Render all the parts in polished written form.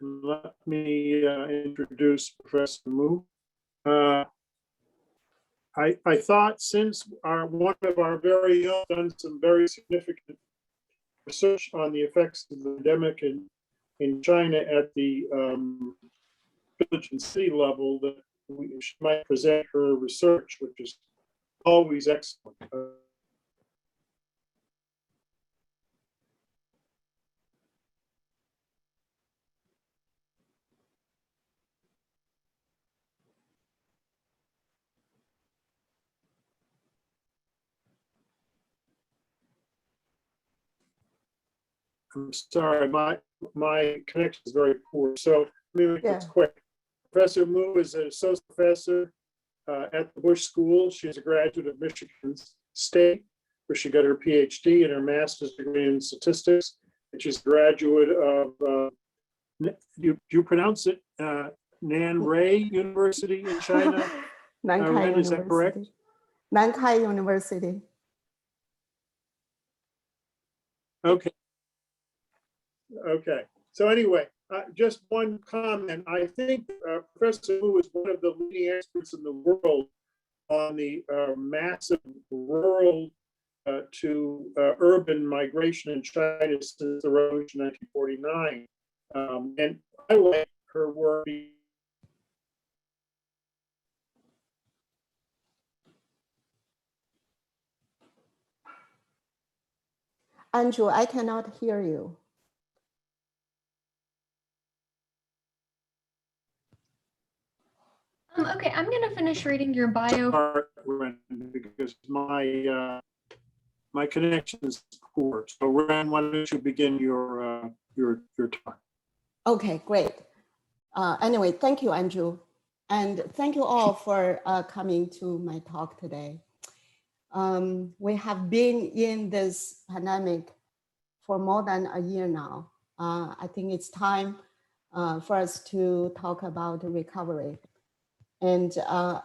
And let me introduce Professor Mu. I thought since one of our very young done some very significant research on the effects of the pandemic in China at the village and city level, that she might present her research, which is always excellent. I'm sorry, my connection is very poor, so let me make this quick. Professor Mu is an associate professor at the Bush School. She's a graduate of Michigan State, where she got her PhD and her master's degree in statistics. And she's a graduate of, do you pronounce it, Nankai University in China? Nankai University. Is that correct? Nankai University. Okay. Okay. So anyway, just one comment. I think Professor Wu is one of the leading experts in the world on the massive rural to urban migration in China since the revolution in 1949. And I like her work. Andrew, I cannot hear you. Okay, I'm going to finish reading your bio. Because my connection is poor. So Ren, why don't you begin your talk? Okay, great. Anyway, thank you, Andrew. And thank you all for coming to my talk today. We have been in this pandemic for more than a year now. I think it's time for us to talk about recovery. And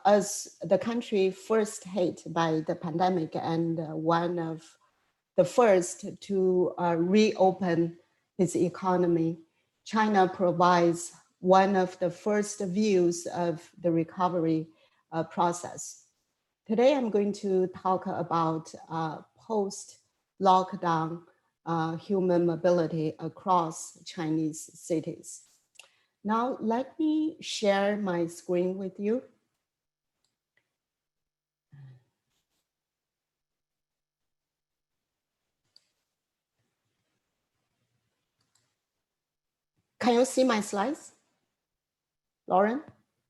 as the country first hit by the pandemic and one of the first to reopen its economy, China provides one of the first views of the recovery process. Today, I'm going to talk about post-lockdown human mobility across Chinese cities. Now, let me share my screen with you. Can you see my slides, Lauren?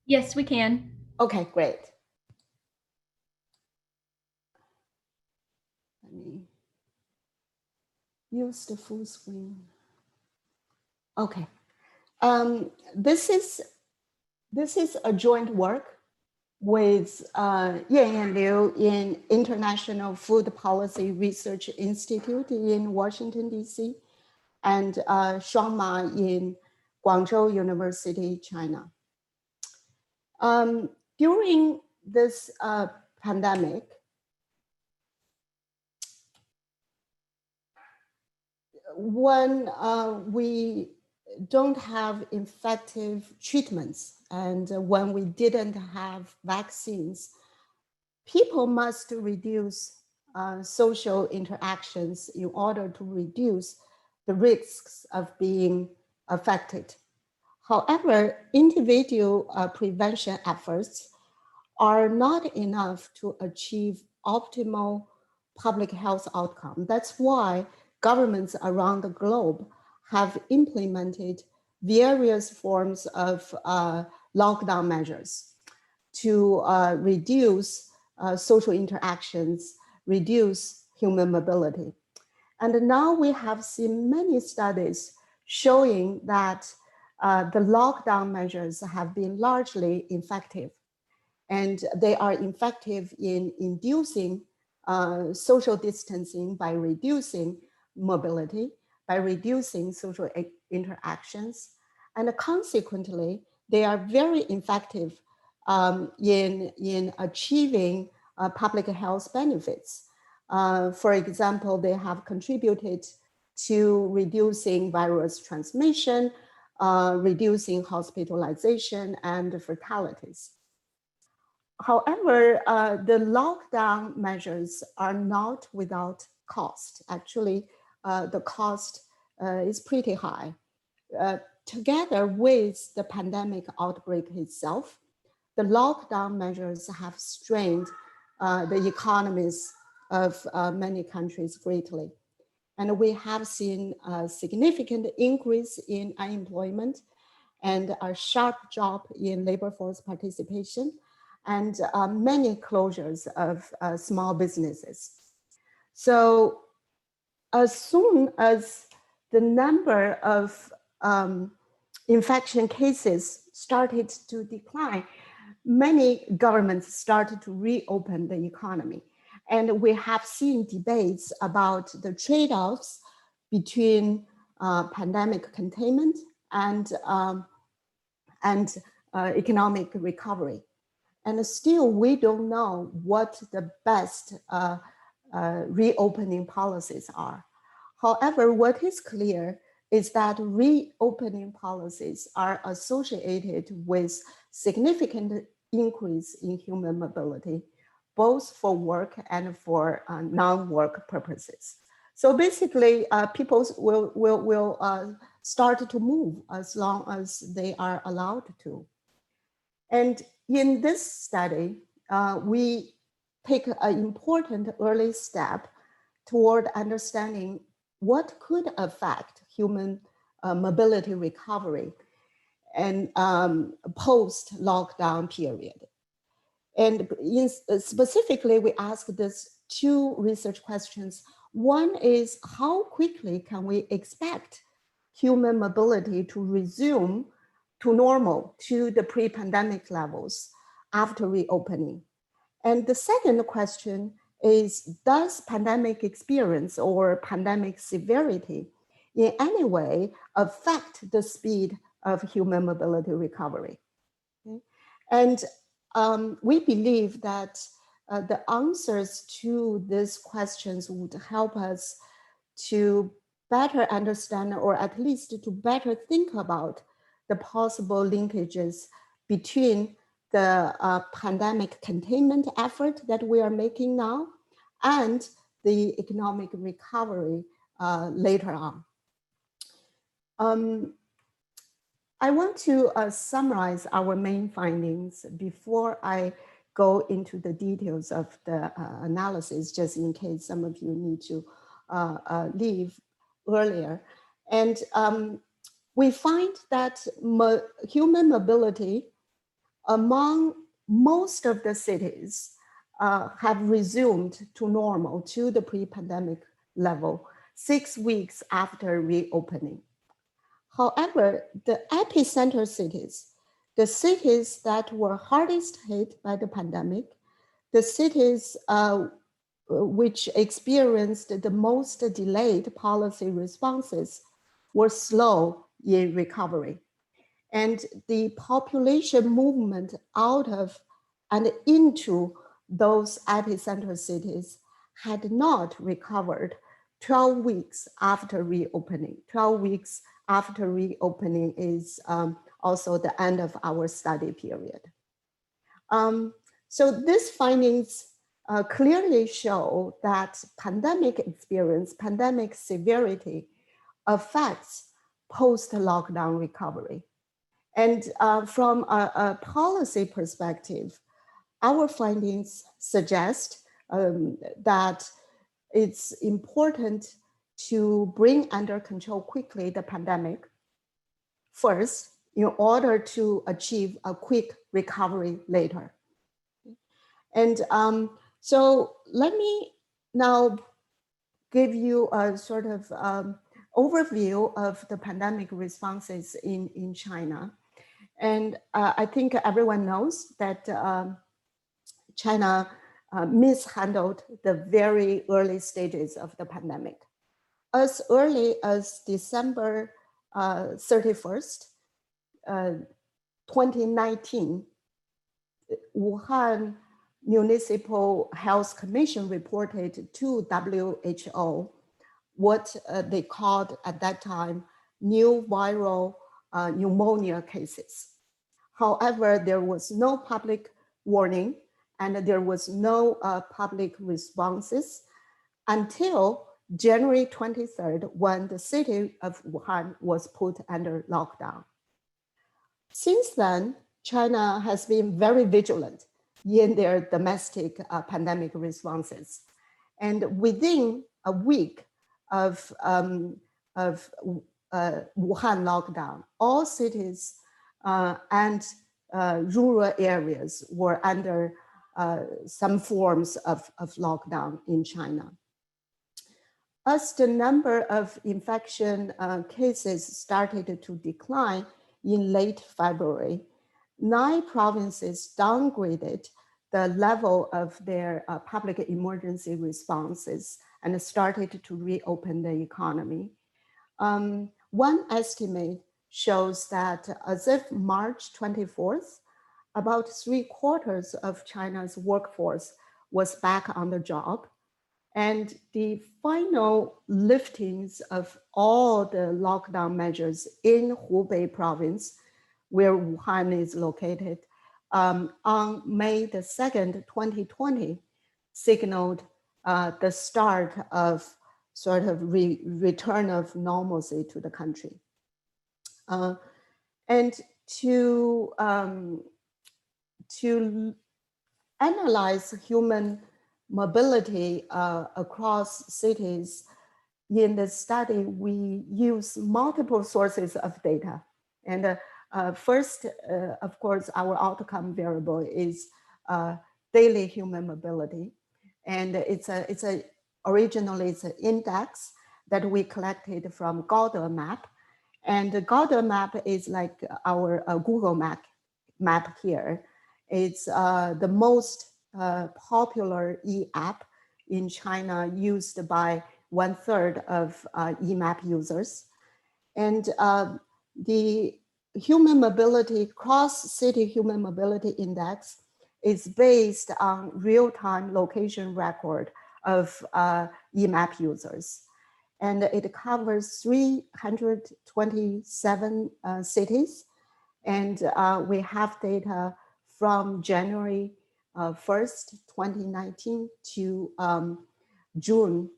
Yes, we can. Okay, great. Let me use the full screen. Okay. This is a joint work with Yan Liu in International Food Policy Research Institute in Washington, D.C., and Shuang Ma in Guangzhou University, China. During this pandemic, when we don't have effective treatments and when we didn't have vaccines, people must reduce social interactions in order to reduce the risks of being affected. However, individual prevention efforts are not enough to achieve optimal public health outcome. That's why governments around the globe have implemented various forms of lockdown measures to reduce social interactions, reduce human mobility. And now we have seen many studies showing that the lockdown measures have been largely effective. And they are effective in inducing social distancing by reducing mobility, by reducing social interactions. And consequently, they are very effective in achieving public health benefits. For example, they have contributed to reducing virus transmission, reducing hospitalization and fatalities. However, the lockdown measures are not without cost. Actually, the cost is pretty high. Together with the pandemic outbreak itself, the lockdown measures have strained the economies of many countries greatly. And we have seen a significant increase in unemployment and a sharp drop in labor force participation and many closures of small businesses. So as soon as the number of infection cases started to decline, many governments started to reopen the economy. And we have seen debates about the trade-offs between pandemic containment and economic recovery. And still, we don't know what the best reopening policies are. However, what is clear is that reopening policies are associated with significant increase in human mobility, both for work and for non-work purposes. So basically, people will start to move as long as they are allowed to. And in this study, we take an important early step toward understanding what could affect human mobility recovery and post-lockdown period. And specifically, we asked these two research questions. One is, how quickly can we expect human mobility to resume to normal, to the pre-pandemic levels after reopening? And the second question is, does pandemic experience or pandemic severity in any way affect the speed of human mobility recovery? Okay. And we believe that the answers to these questions would help us to better understand, or at least to better think about the possible linkages between the pandemic containment effort that we are making now and the economic recovery later on. I want to summarize our main findings before I go into the details of the analysis, just in case some of you need to leave earlier. And we find that human mobility among most of the cities have resumed to normal, to the pre-pandemic level, 6 weeks after reopening. However, the epicenter cities, the cities that were hardest hit by the pandemic, the cities which experienced the most delayed policy responses, were slow in recovery. And the population movement out of and into those epicenter cities had not recovered 12 weeks after reopening. 12 weeks after reopening is also the end of our study period. So these findings clearly show that pandemic experience, pandemic severity affects post-lockdown recovery. And from a policy perspective, our findings suggest that it's important to bring under control quickly the pandemic first, in order to achieve a quick recovery later. And so let me now give you a sort of overview of the pandemic responses in China. And I think everyone knows that China mishandled the very early stages of the pandemic. As early as December 31st, 2019, Wuhan Municipal Health Commission reported to WHO what they called at that time new viral pneumonia cases. However, there was no public warning and there was no public responses until January 23rd, when the city of Wuhan was put under lockdown. Since then, China has been very vigilant in their domestic pandemic responses. And within a week of Wuhan lockdown, all cities and rural areas were under some forms of lockdown in China. As the number of infection cases started to decline in late February, 9 provinces downgraded the level of their public emergency responses and started to reopen the economy. One estimate shows that as of March 24th, about 3/4 of China's workforce was back on the job. And the final liftings of all the lockdown measures in Hubei province, where Wuhan is located, on May the 2nd, 2020, signaled the start of sort of return of normalcy to the country. And to analyze human mobility across cities, in the study, we use multiple sources of data. And first, of course, our outcome variable is daily human mobility. And originally it's an index that we collected from Gaode map. And the Gaode map is like our Google map here. It's the most popular e-app in China, used by 1/3 of e-map users. And the human mobility, cross-city human mobility index is based on real-time location record of e-map users. And it covers 327 cities. And we have data from January 1st, 2019 to June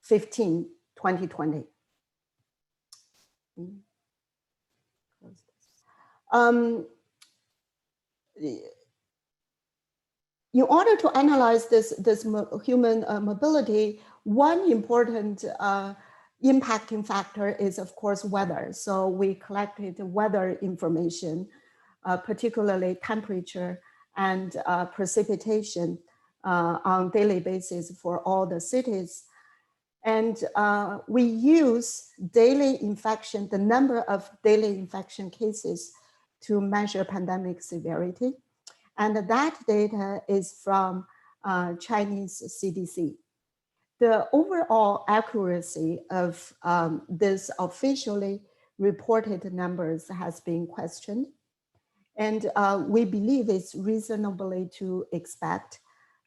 15, 2020. In order to analyze this human mobility, one important impacting factor is, of course, weather. So we collected weather information, particularly temperature and precipitation on daily basis for all the cities. And we use daily infection, the number of daily infection cases to measure pandemic severity. And that data is from Chinese CDC. The overall accuracy of this officially reported numbers has been questioned. And we believe it's reasonably to expect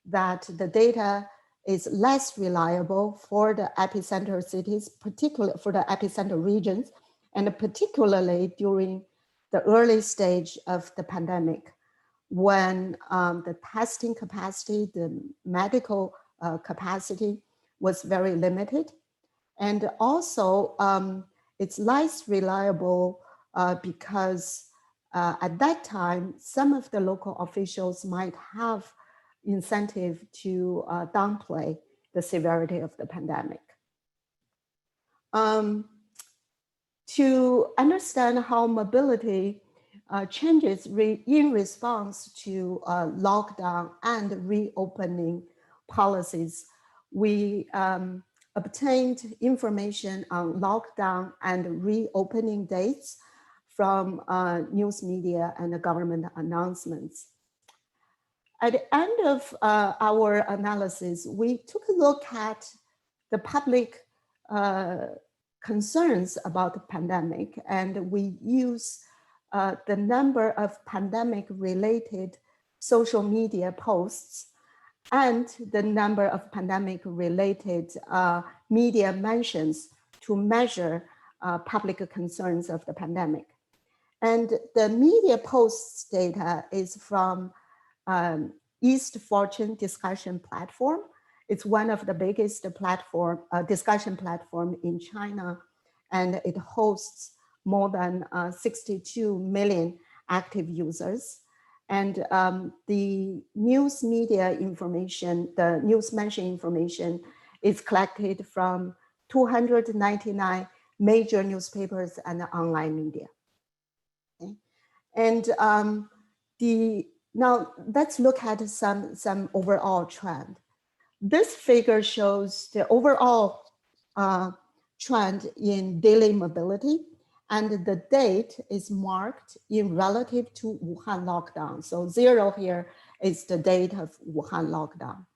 that the data is less reliable for the epicenter cities, particularly for the epicenter regions, and particularly during the early stage of the pandemic, when the testing capacity, the medical capacity was very limited. And also it's less reliable because at that time, some of the local officials might have incentive to downplay the severity of the pandemic. To understand how mobility changes in response to lockdown and reopening policies, we obtained information on lockdown and reopening dates from news media and the government announcements. At the end of our analysis, we took a look at the public concerns about the pandemic, and we use the number of pandemic-related social media posts and the number of pandemic-related media mentions to measure public concerns of the pandemic. And the media posts data is from East Fortune discussion platform. It's one of the biggest discussion platform in China, and it hosts more than 62 million active users. And the news media information, the news mention information is collected from 299 major newspapers and online media. Okay. And now let's look at some overall trend. This figure shows the overall trend in daily mobility, and the date is marked in relative to Wuhan lockdown. So 0 here is the date of Wuhan lockdown.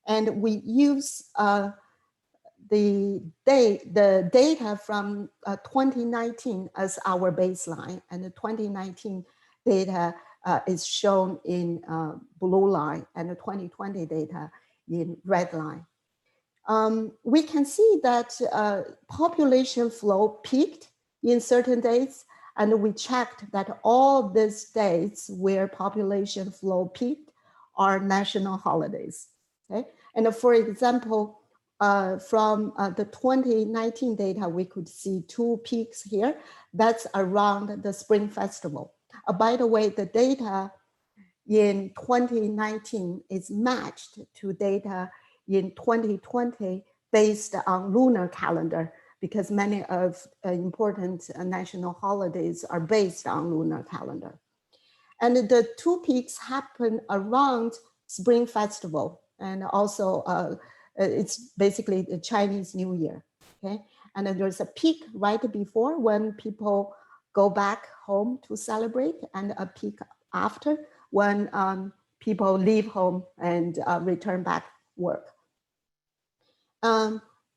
And we use the data from 2019 as our baseline, and the 2019 data is shown in blue line, and the 2020 data in red line. We can see that population flow peaked in certain dates, and we checked that all these dates where population flow peaked are national holidays. Okay, and for example, from the 2019 data, we could see 2 peaks here. That's around the Spring Festival. By the way, the data in 2019 is matched to data in 2020 based on lunar calendar, because many of important national holidays are based on lunar calendar. And the 2 peaks happen around Spring Festival, and also it's basically the Chinese New Year, okay? And then there's a peak right before when people go back home to celebrate, and a peak after when people leave home and return back work.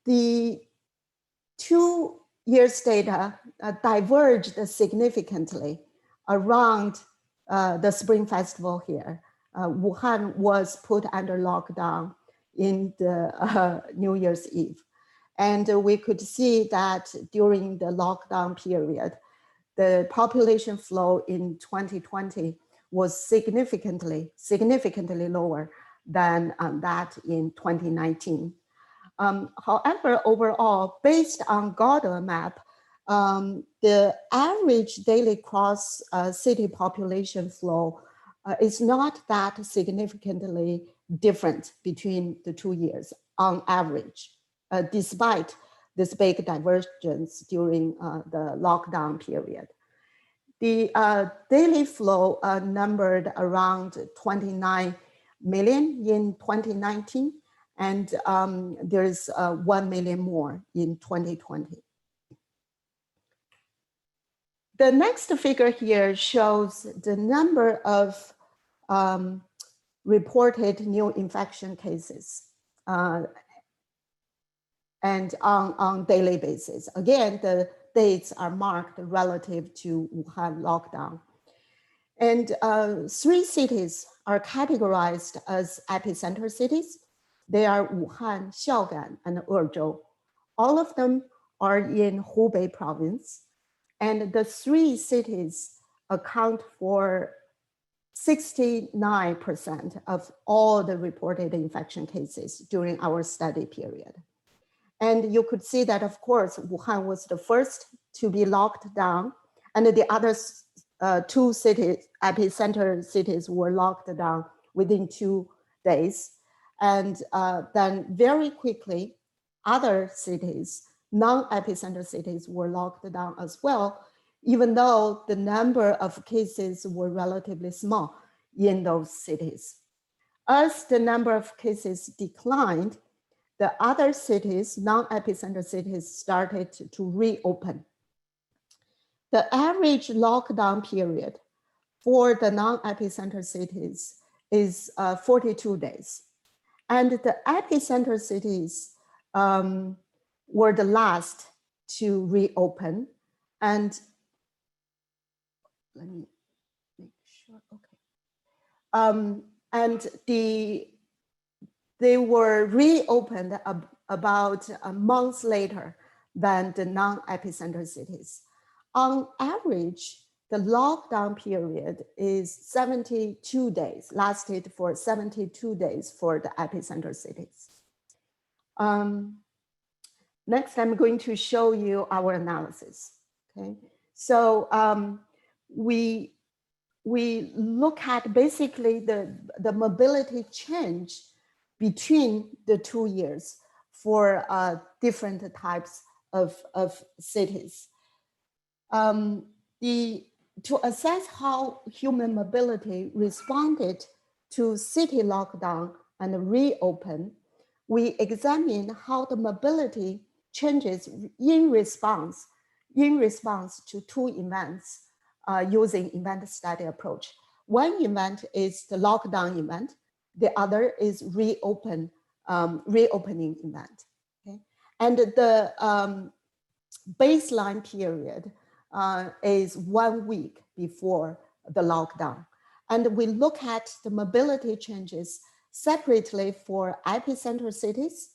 The 2 years data diverged significantly around the Spring Festival here. Wuhan was put under lockdown in the New Year's Eve. And we could see that during the lockdown period, the population flow in 2020 was significantly lower than that in 2019. However, overall, based on Gauda map, the average daily cross city population flow is not that significantly different between the 2 years on average, despite this big divergence during the lockdown period. The daily flow numbered around 29 million in 2019, and there's 1 million more in 2020. The next figure here shows the number of reported new infection cases and on daily basis. Again, the dates are marked relative to Wuhan lockdown. And 3 cities are categorized as epicenter cities. They are Wuhan, Xiaogan, and Ezhou. All of them are in Hubei province. And the 3 cities account for 69% of all the reported infection cases during our study period. And you could see that, of course, Wuhan was the first to be locked down, and the other 2 cities, epicenter cities, were locked down within 2 days. And then very quickly, other cities, non-epicenter cities, were locked down as well, even though the number of cases were relatively small in those cities. As the number of cases declined, the other cities, non-epicenter cities, started to reopen. The average lockdown period for the non-epicenter cities is 42 days. And the epicenter cities were the last to reopen. And let me make sure, okay. And they were reopened about a month later than the non-epicenter cities. On average, the lockdown period is 72 days, lasted for 72 days for the epicenter cities. Next, I'm going to show you our analysis. Okay, so we look at basically the mobility change between the 2 years for different types of cities. To assess how human mobility responded to city lockdown and reopen, we examine how the mobility changes in response to two events using event study approach. One event is the lockdown event. The other is reopening event. Okay? And the baseline period is 1 week before the lockdown. And we look at the mobility changes separately for epicenter cities,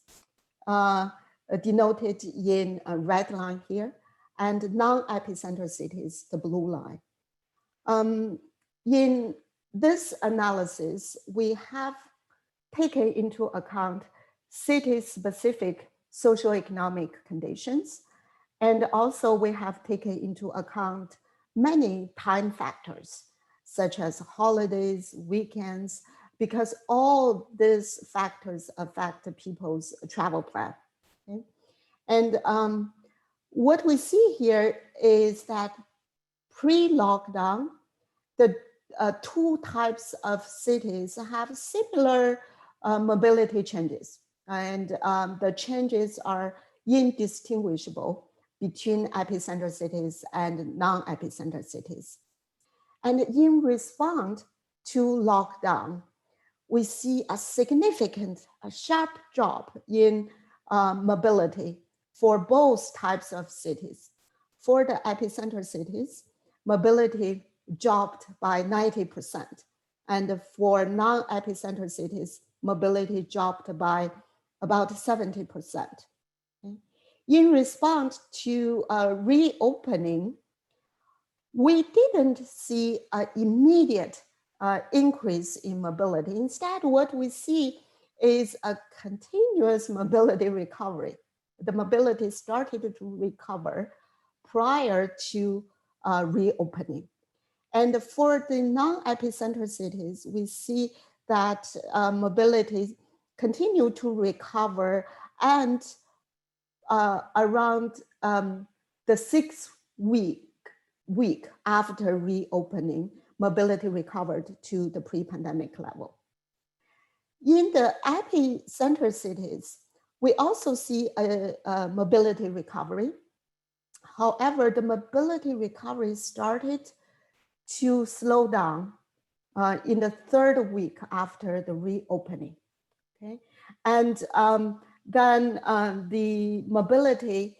denoted in a red line here, and non-epicenter cities, the blue line. In this analysis, we have taken into account city-specific socioeconomic conditions, and also we have taken into account many time factors, such as holidays, weekends, because all these factors affect people's travel plan. Okay? And what we see here is that pre-lockdown, the two types of cities have similar mobility changes, and the changes are indistinguishable between epicenter cities and non-epicenter cities. And in response to lockdown, we see a significant, a sharp drop in mobility for both types of cities. For the epicenter cities, mobility dropped by 90%. And for non-epicenter cities, mobility dropped by about 70%. Okay? In response to reopening, we didn't see an immediate increase in mobility. Instead, what we see is a continuous mobility recovery. The mobility started to recover prior to reopening. And for the non-epicenter cities, we see that mobility continued to recover, and around the 6th week after reopening, mobility recovered to the pre-pandemic level. In the epicenter cities, we also see a mobility recovery. However, the mobility recovery started to slow down in the 3rd week after the reopening. Okay, and then the mobility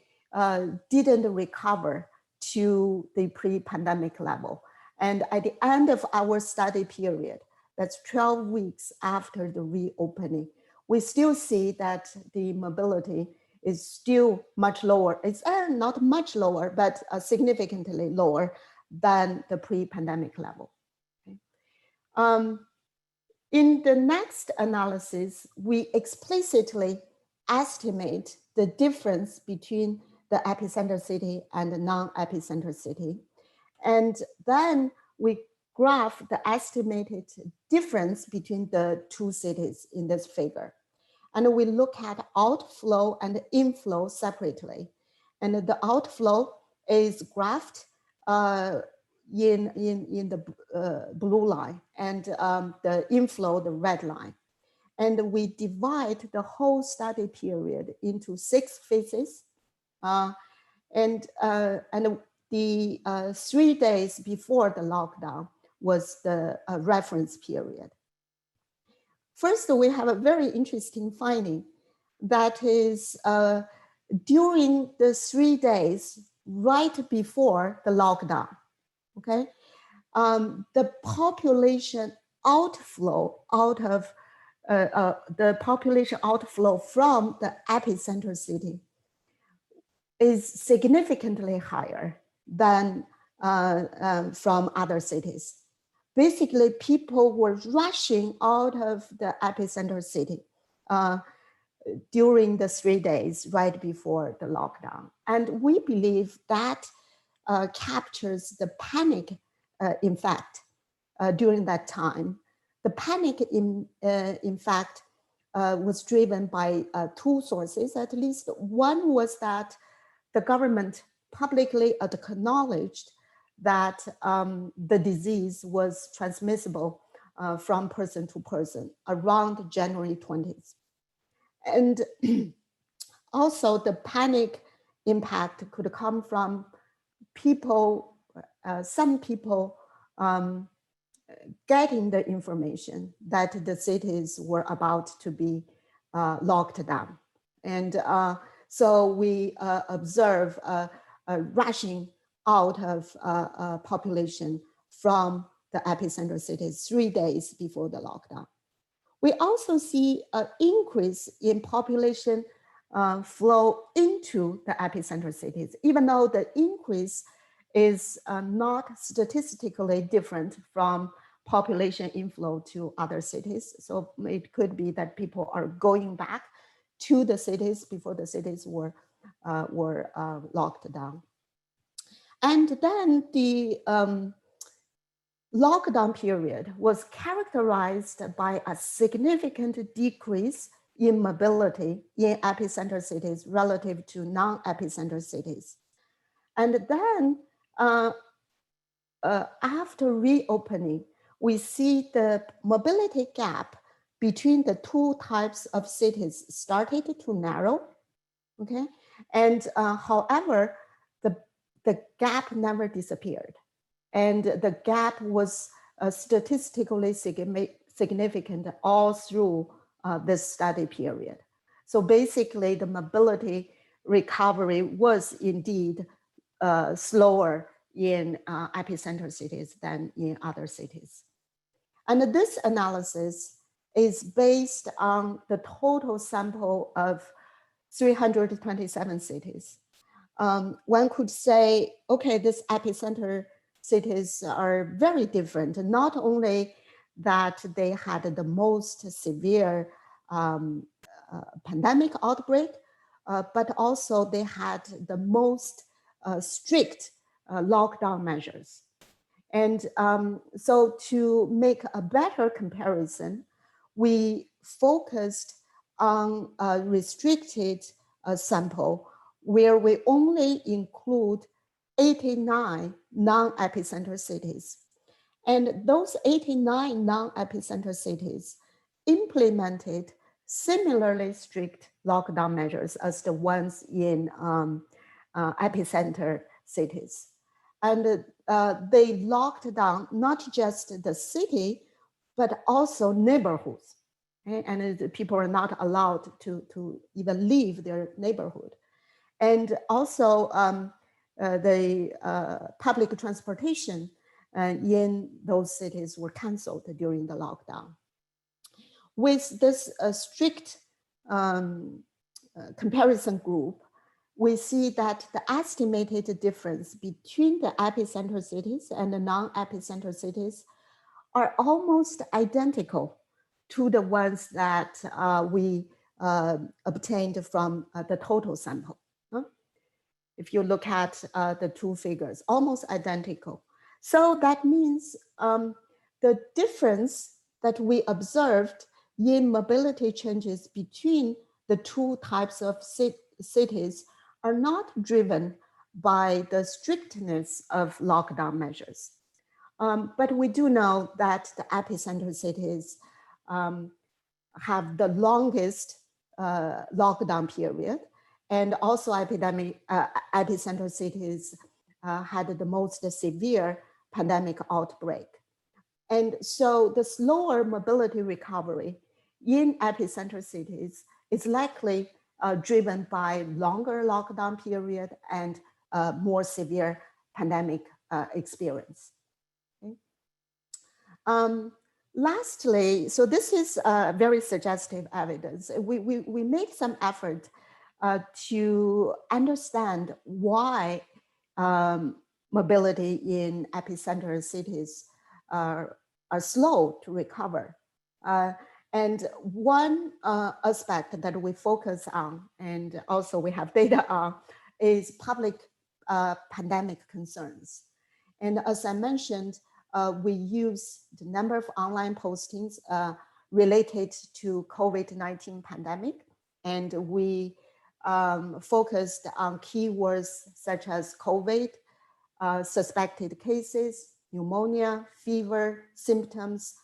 didn't recover to the pre-pandemic level. And at the end of our study period, that's 12 weeks after the reopening, we still see that the mobility is still much lower. It's not much lower, but significantly lower than the pre-pandemic level. Okay? In the next analysis, we explicitly estimate the difference between the epicenter city and the non-epicenter city. And then we graph the estimated difference between the two cities in this figure. And we look at outflow and inflow separately. And the outflow is graphed in the blue line, and the inflow, the red line. And we divide the whole study period into 6 phases. And the 3 days before the lockdown was the reference period. First, we have a very interesting finding that is during the 3 days right before the lockdown, okay, the population outflow from the epicenter city is significantly higher than from other cities. Basically, people were rushing out of the epicenter city during the 3 days right before the lockdown. And we believe that captures the panic in fact during that time. The panic in fact was driven by two sources at least. One was that the government publicly acknowledged that the disease was transmissible from person to person around January 20th. And also the panic impact could come from people, some people getting the information that the cities were about to be locked down. And so we observe a rushing out of population from the epicenter cities 3 days before the lockdown. We also see an increase in population flow into the epicenter cities, even though the increase is not statistically different from population inflow to other cities. So it could be that people are going back to the cities before the cities were locked down. And then the lockdown period was characterized by a significant decrease in mobility in epicenter cities relative to non-epicenter cities. And then after reopening, we see the mobility gap between the two types of cities started to narrow, okay? And however, the gap never disappeared. And the gap was statistically significant all through this study period. So basically the mobility recovery was indeed slower in epicenter cities than in other cities. And this analysis is based on the total sample of 327 cities. One could say, okay, this epicenter cities are very different, not only that they had the most severe pandemic outbreak, but also they had the most strict lockdown measures. And so to make a better comparison, we focused on a restricted sample where we only include 89 non-epicenter cities. And those 89 non-epicenter cities implemented similarly strict lockdown measures as the ones in epicenter cities. And they locked down not just the city, but also neighborhoods. Okay? And people are not allowed to even leave their neighborhood. And also the public transportation in those cities were canceled during the lockdown. With this strict comparison group, we see that the estimated difference between the epicenter cities and the non-epicenter cities are almost identical to the ones that we obtained from the total sample. If you look at the two figures, almost identical. So that means the difference that we observed in mobility changes between the two types of cities are not driven by the strictness of lockdown measures. But we do know that the epicenter cities have the longest lockdown period, and also epicenter cities had the most severe pandemic outbreak. And so the slower mobility recovery in epicenter cities is likely driven by longer lockdown period and more severe pandemic experience. Okay. Lastly, so this is very suggestive evidence. We made some effort to understand why mobility in epicenter cities are slow to recover. And one aspect that we focus on, and also we have data on, is public pandemic concerns. And as I mentioned, we use the number of online postings related to COVID-19 pandemic, and we focused on keywords such as COVID, suspected cases, pneumonia, fever, symptoms,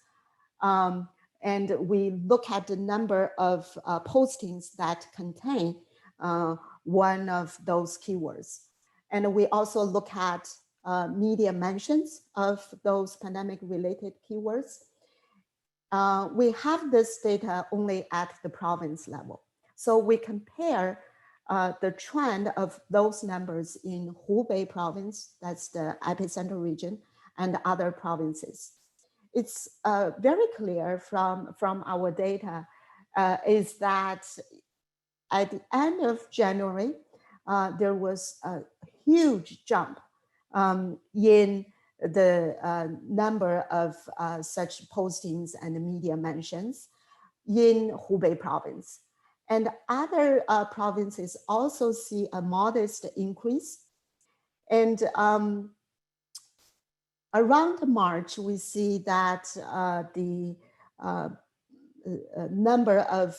and we look at the number of postings that contain one of those keywords. And we also look at media mentions of those pandemic-related keywords. We have this data only at the province level. So we compare the trend of those numbers in Hubei province, that's the epicenter region, and other provinces. It's very clear from our data is that at the end of January, there was a huge jump in the number of such postings and media mentions in Hubei province. And other provinces also see a modest increase. And around March, we see that the number of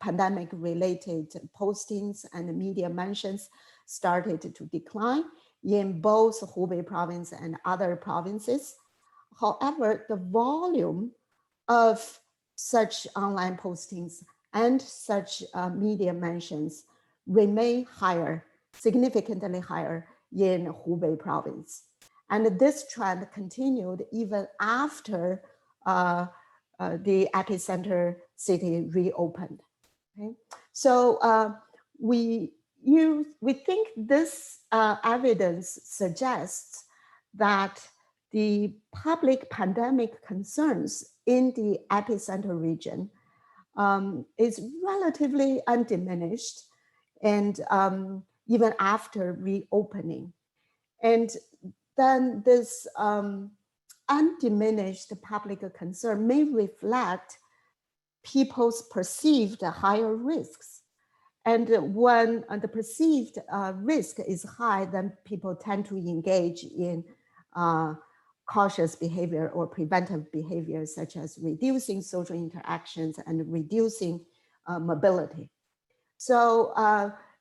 pandemic-related postings and media mentions started to decline in both Hubei province and other provinces. However, the volume of such online postings and such media mentions remain higher, significantly higher in Hubei province. And this trend continued even after the epicenter city reopened. Okay? So we think this evidence suggests that the public pandemic concerns in the epicenter region is relatively undiminished, and even after reopening. And then this undiminished public concern may reflect people's perceived higher risks. And when the perceived risk is high, then people tend to engage in cautious behavior or preventive behavior, such as reducing social interactions and reducing mobility. So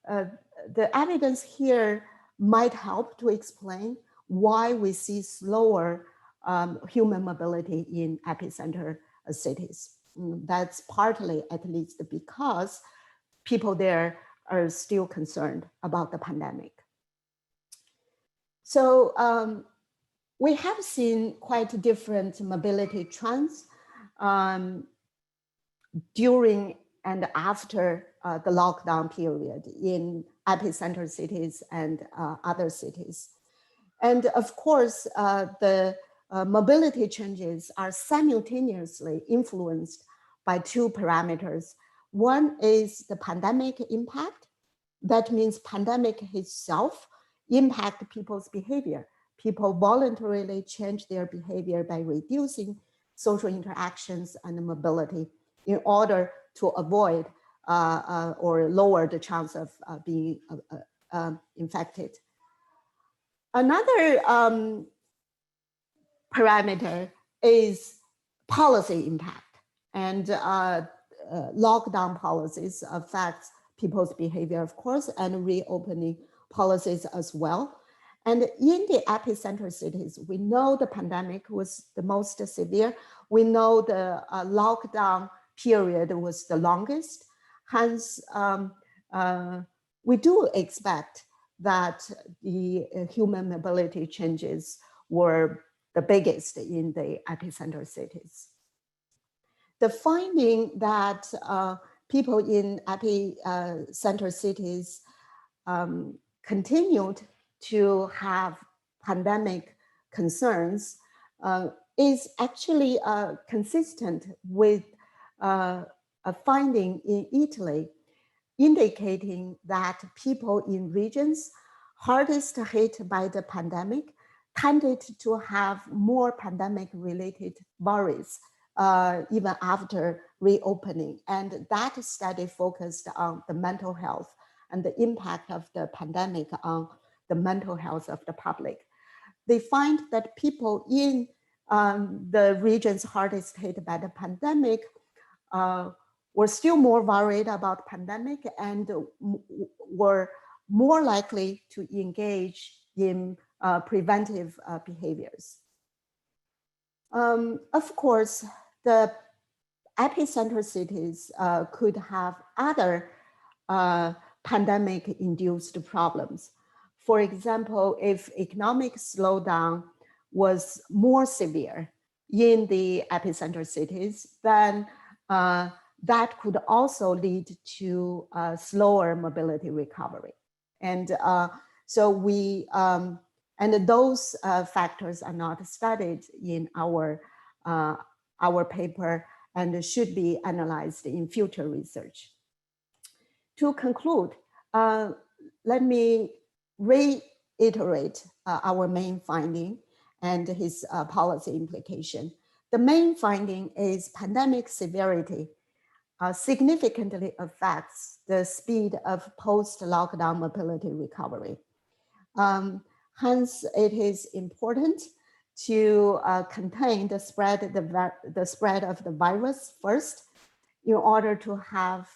the evidence here might help to explain why we see slower human mobility in epicenter cities. That's partly, at least, because people there are still concerned about the pandemic. So we have seen quite different mobility trends during and after the lockdown period in epicenter cities and other cities. And of course, the mobility changes are simultaneously influenced by two parameters. One is the pandemic impact. That means pandemic itself impact people's behavior. People voluntarily change their behavior by reducing social interactions and mobility in order to avoid or lower the chance of being infected. Another parameter is policy impact, and lockdown policies affect people's behavior, of course, and reopening policies as well. And in the epicenter cities, we know the pandemic was the most severe. We know the lockdown period was the longest. Hence, we do expect that the human mobility changes were the biggest in the epicenter cities. The finding that people in epicenter cities continued to have pandemic concerns is actually consistent with a finding in Italy. indicating that people in regions hardest hit by the pandemic tended to have more pandemic-related worries even after reopening. And that study focused on the mental health and the impact of the pandemic on the mental health of the public. They find that people in the regions hardest hit by the pandemic were still more worried about pandemic and were more likely to engage in preventive behaviors. Of course, the epicenter cities could have other pandemic-induced problems. For example, if economic slowdown was more severe in the epicenter cities, then that could also lead to slower mobility recovery. And so and those factors are not studied in our paper and should be analyzed in future research. To conclude, let me reiterate our main finding and his policy implication. The main finding is pandemic severity significantly affects the speed of post-lockdown mobility recovery. Hence, it is important to contain the spread of the virus first in order to have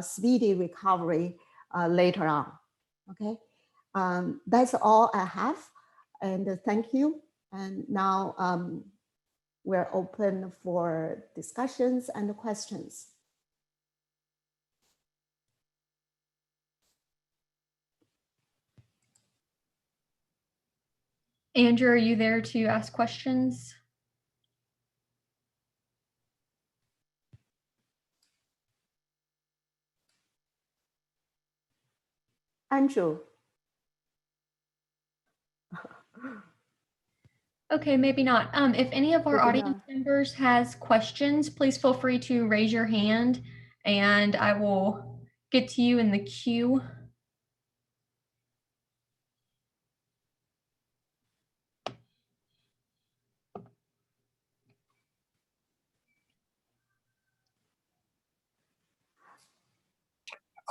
speedy recovery later on. Okay, that's all I have, and thank you. And now we're open for discussions and questions. Andrew, are you there to ask questions? Andrew. Okay, maybe not. If any of our audience members has questions, please feel free to raise your hand and I will get to you in the queue.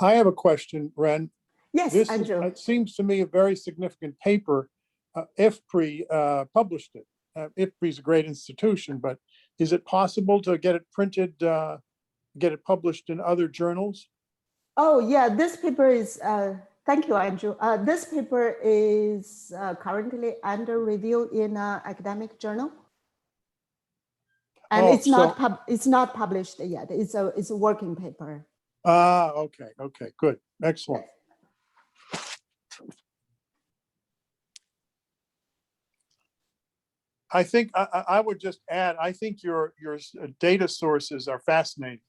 I have a question, Ren. Yes, this Andrew. It seems to me a very significant paper. IFPRI published it. IFPRI is a great institution, but is it possible to get it printed, get it published in other journals? Oh yeah, this paper is, thank you, Andrew. This paper is currently under review in an academic journal. And it's not published yet. It's a working paper. Okay, good, excellent. Yes. I think I would just add, I think your data sources are fascinating.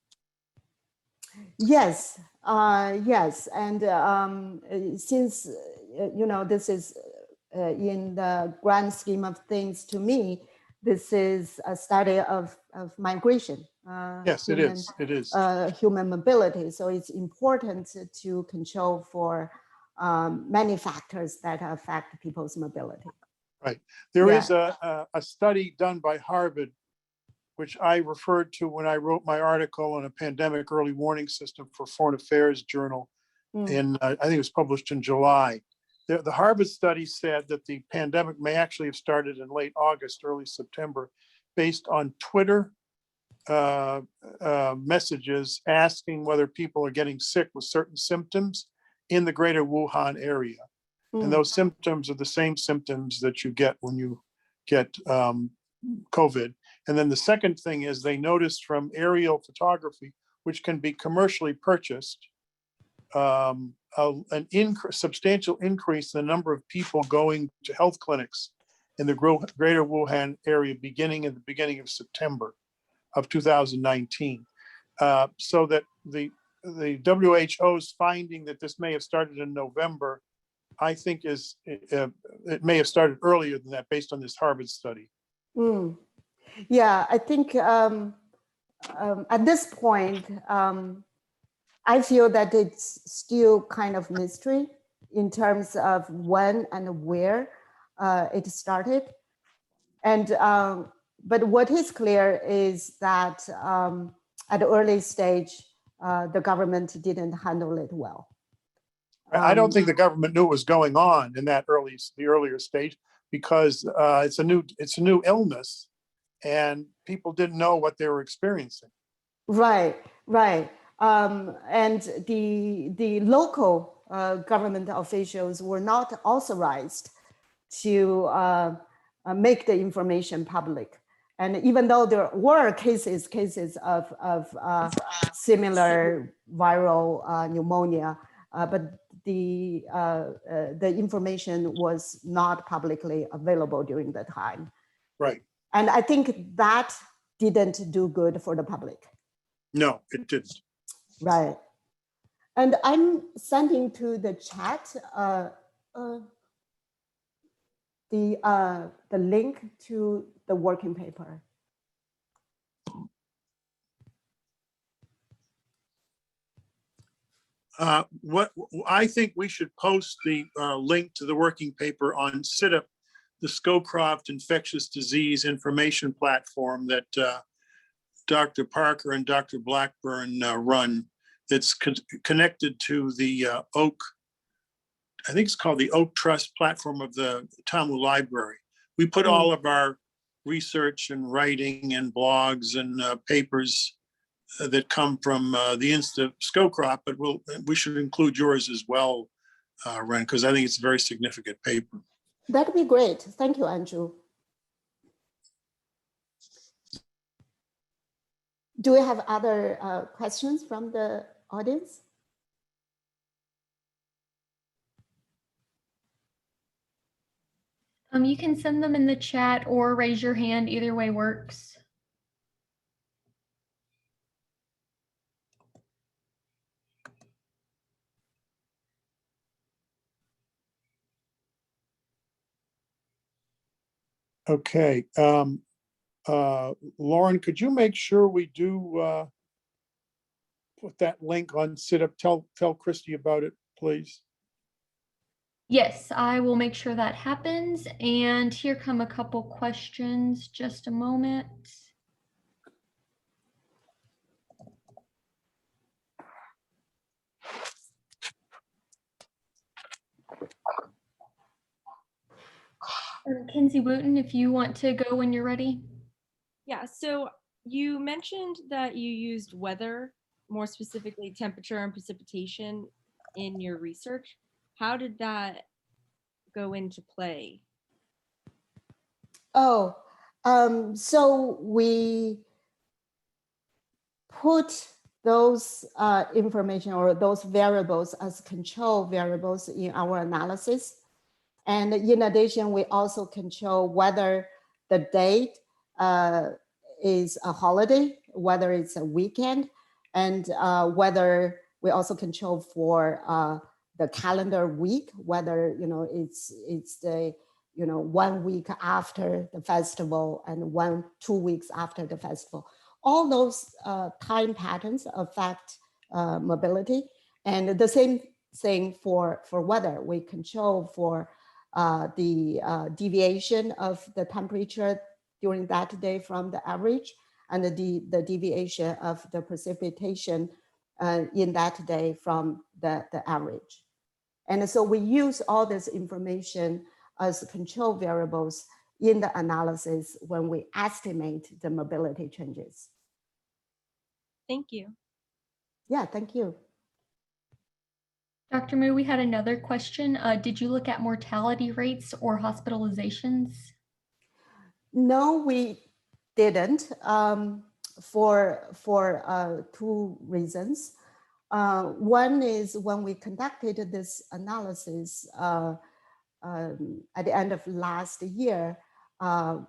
Yes, yes, and since this is in the grand scheme of things, to me, this is a study of migration. Yes, it is. Human mobility. So it's important to control for many factors that affect people's mobility. Right. There is a study done by Harvard, which I referred to when I wrote my article on a pandemic early warning system for Foreign Affairs Journal. In I think it was published in July. The Harvard study said that the pandemic may actually have started in late August, early September, based on Twitter messages asking whether people are getting sick with certain symptoms in the greater Wuhan area. And those symptoms are the same symptoms that you get when you get COVID. And then the second thing is they noticed from aerial photography, which can be commercially purchased, an substantial increase in the number of people going to health clinics in the greater Wuhan area beginning at the beginning of September of 2019. So that the WHO's finding that this may have started in November, I think it may have started earlier than that based on this Harvard study. Yeah, I think at this point, I feel that it's still kind of mystery in terms of when and where it started. And but what is clear is that at the early stage, the government didn't handle it well. I don't think the government knew what was going on in that the earlier stage, because it's a new illness, and people didn't know what they were experiencing. Right, right. And the local government officials were not authorized to make the information public. And even though there were cases of similar viral pneumonia, but the information was not publicly available during the time. Right. And I think that didn't do good for the public. No, it didn't. Right. And I'm sending to the chat the link to the working paper. What I think we should post the link to the working paper on CITIP, the Scowcroft Infectious Disease Information Platform that Dr. Parker and Dr. Blackburn run. That's connected to the Oak, I think it's called the Oak Trust platform of the Tamu Library. We put all of our research and writing and blogs and papers that come from the Insta Scowcroft, but we should include yours as well, Ren, because I think it's a very significant paper. That'd be great. Thank you, Andrew. Do we have other questions from the audience? You can send them in the chat or raise your hand. Either way works. Okay. Lauren, could you make sure we do put that link on CITIP? Tell Christy about it, please. Yes, I will make sure that happens. And here come a couple questions. Just a moment. Kinsey Wooten, if you want to go when you're ready. Yeah, so you mentioned that you used weather, more specifically temperature and precipitation, in your research. How did that go into play? Oh, so we put those information or those variables as control variables in our analysis. And in addition, we also control whether the date is a holiday, whether it's a weekend, and whether we also control for the calendar week, whether it's the 1 week after the festival and 2 weeks after the festival. All those time patterns affect mobility, and the same thing for weather. We control for the deviation of the temperature during that day from the average, and the deviation of the precipitation in that day from the average. And so we use all this information as control variables in the analysis when we estimate the mobility changes. Thank you. Yeah, thank you. Dr. Moo, we had another question. Did you look at mortality rates or hospitalizations? No, we didn't, for two reasons. One is when we conducted this analysis at the end of last year,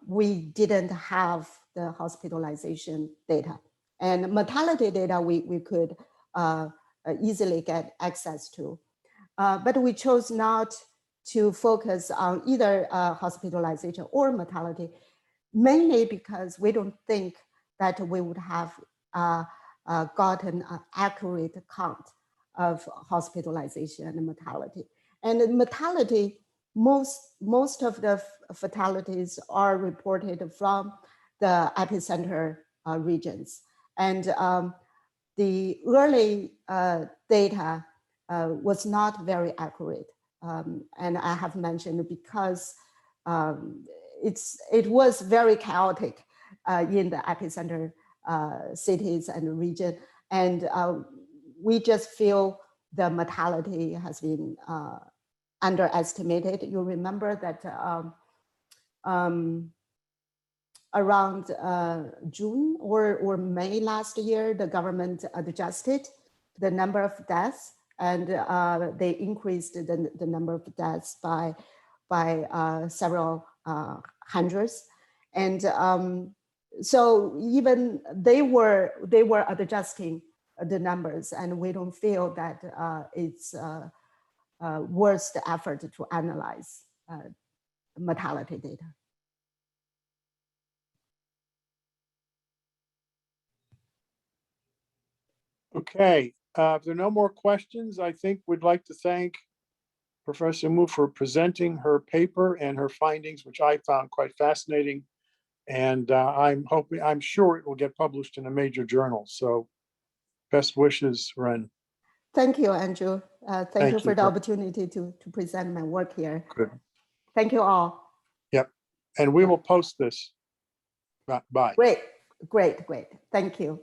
we didn't have the hospitalization data. And mortality data we could easily get access to. But we chose not to focus on either hospitalization or mortality, mainly because we don't think that we would have gotten an accurate count of hospitalization and mortality. And in mortality, most of the fatalities are reported from the epicenter regions. And the early data was not very accurate. And I have mentioned because it was very chaotic in the epicenter cities and region. And we just feel the mortality has been underestimated. You remember that around June or May last year, the government adjusted the number of deaths, and they increased the number of deaths by several hundreds. And so even they were adjusting the numbers, and we don't feel that it's worth the effort to analyze mortality data. Okay, if there are no more questions, I think we'd like to thank Professor Mu for presenting her paper and her findings, which I found quite fascinating. And I'm sure it will get published in a major journal. So best wishes, Ren. Thank you, Andrew. Thank you for the you. opportunity to present my work here. Good. Thank you all. Yep. And we will post this. Bye. Great. Thank you.